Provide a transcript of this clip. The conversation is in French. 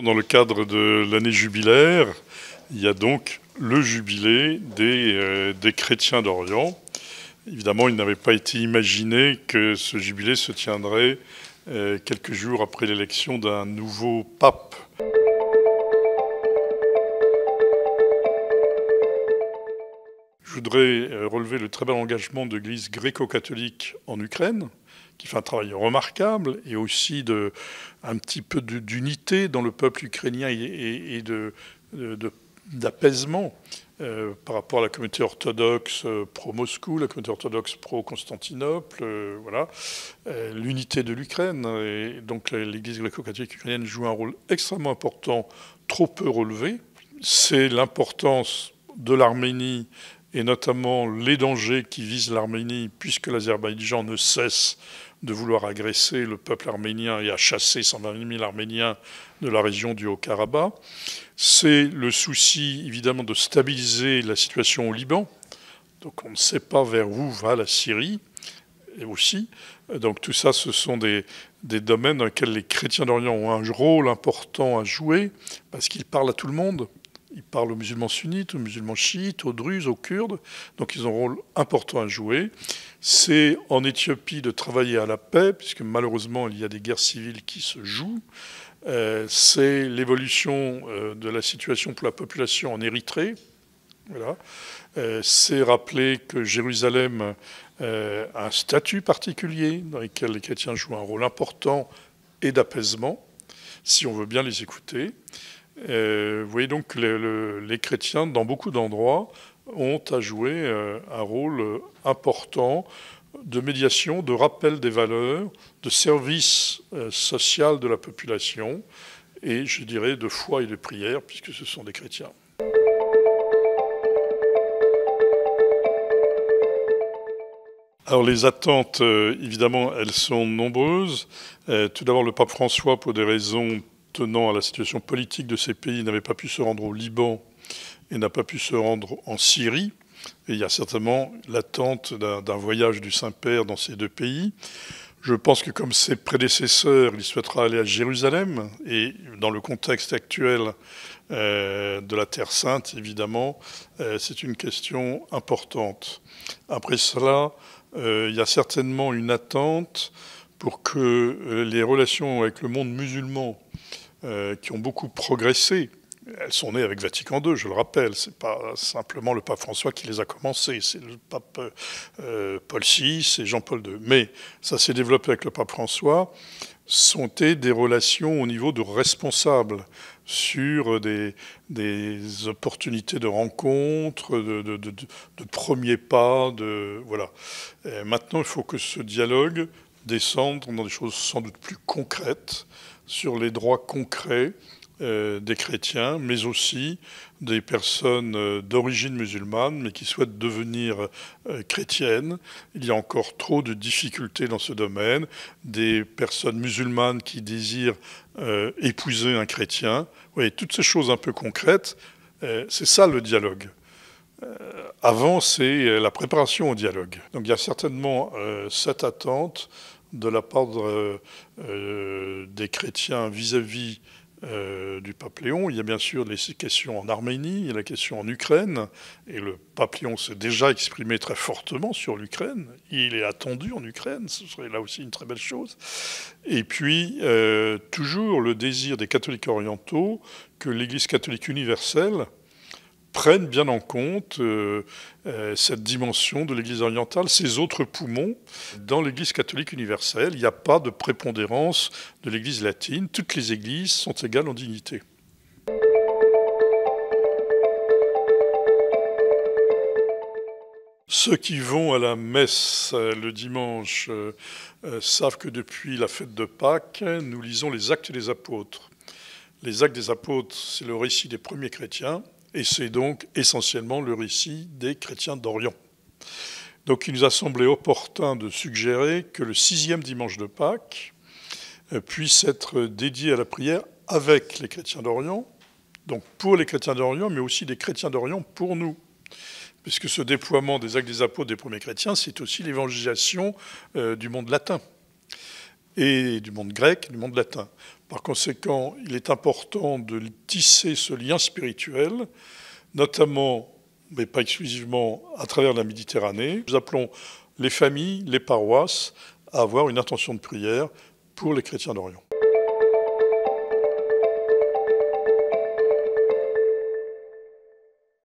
Dans le cadre de l'année jubilaire, il y a donc le jubilé des chrétiens d'Orient. Évidemment, il n'avait pas été imaginé que ce jubilé se tiendrait quelques jours après l'élection d'un nouveau pape. Je voudrais relever le très bel engagement de l'Église gréco-catholique en Ukraine, qui fait un travail remarquable, et aussi un petit peu d'unité dans le peuple ukrainien et d'apaisement par rapport à la communauté orthodoxe pro-Moscou, la communauté orthodoxe pro-Constantinople, voilà, l'unité de l'Ukraine. Et donc l'Église gréco-catholique ukrainienne joue un rôle extrêmement important, trop peu relevé. C'est l'importance de l'Arménie et notamment les dangers qui visent l'Arménie, puisque l'Azerbaïdjan ne cesse de vouloir agresser le peuple arménien et à chasser 120 000 Arméniens de la région du Haut-Karabakh. C'est le souci, évidemment, de stabiliser la situation au Liban. Donc on ne sait pas vers où va la Syrie, et aussi. Donc tout ça, ce sont des domaines dans lesquels les chrétiens d'Orient ont un rôle important à jouer, parce qu'ils parlent à tout le monde. Ils parlent aux musulmans sunnites, aux musulmans chiites, aux druzes, aux kurdes. Donc ils ont un rôle important à jouer. C'est en Éthiopie de travailler à la paix, puisque malheureusement il y a des guerres civiles qui se jouent. C'est l'évolution de la situation pour la population en Érythrée. Voilà. C'est rappeler que Jérusalem a un statut particulier dans lequel les chrétiens jouent un rôle important et d'apaisement, si on veut bien les écouter. Vous voyez donc que les chrétiens, dans beaucoup d'endroits, ont à jouer un rôle important de médiation, de rappel des valeurs, de service social de la population, et je dirais de foi et de prière, puisque ce sont des chrétiens. Alors les attentes, évidemment, elles sont nombreuses. Tout d'abord, le pape François, pour des raisons tenant à la situation politique de ces pays, n'avait pas pu se rendre au Liban et n'a pas pu se rendre en Syrie. Et il y a certainement l'attente d'un voyage du Saint-Père dans ces deux pays. Je pense que comme ses prédécesseurs, il souhaitera aller à Jérusalem. Et dans le contexte actuel de la Terre Sainte, évidemment, c'est une question importante. Après cela, il y a certainement une attente pour que les relations avec le monde musulman, qui ont beaucoup progressé. Elles sont nées avec Vatican II, je le rappelle. C'est pas simplement le pape François qui les a commencées. C'est le pape Paul VI et Jean-Paul II. Mais ça s'est développé avec le pape François. Sont des relations au niveau de responsables sur des opportunités de rencontres, de premiers pas. Voilà. Maintenant, il faut que ce dialogue descende dans des choses sans doute plus concrètes, sur les droits concrets des chrétiens, mais aussi des personnes d'origine musulmane, mais qui souhaitent devenir chrétiennes. Il y a encore trop de difficultés dans ce domaine. Des personnes musulmanes qui désirent épouser un chrétien. Vous voyez, toutes ces choses un peu concrètes, c'est ça le dialogue. Avant, c'est la préparation au dialogue. Donc il y a certainement cette attente de la part des chrétiens vis-à-vis du pape Léon. Il y a bien sûr les questions en Arménie, il y a la question en Ukraine, et le pape Léon s'est déjà exprimé très fortement sur l'Ukraine. Il est attendu en Ukraine, ce serait là aussi une très belle chose. Et puis, toujours le désir des catholiques orientaux que l'Église catholique universelle prennent bien en compte cette dimension de l'Église orientale, ces autres poumons. Dans l'Église catholique universelle, il n'y a pas de prépondérance de l'Église latine. Toutes les églises sont égales en dignité. Ceux qui vont à la messe le dimanche savent que depuis la fête de Pâques, nous lisons les Actes des Apôtres. Les Actes des Apôtres, c'est le récit des premiers chrétiens. Et c'est donc essentiellement le récit des chrétiens d'Orient. Donc il nous a semblé opportun de suggérer que le 6e dimanche de Pâques puisse être dédié à la prière avec les chrétiens d'Orient, donc pour les chrétiens d'Orient, mais aussi des chrétiens d'Orient pour nous. Puisque ce déploiement des Actes des Apôtres des premiers chrétiens, c'est aussi l'évangélisation du monde latin. et du monde grec, du monde latin. Par conséquent, il est important de tisser ce lien spirituel, notamment, mais pas exclusivement, à travers la Méditerranée. Nous appelons les familles, les paroisses, à avoir une intention de prière pour les chrétiens d'Orient.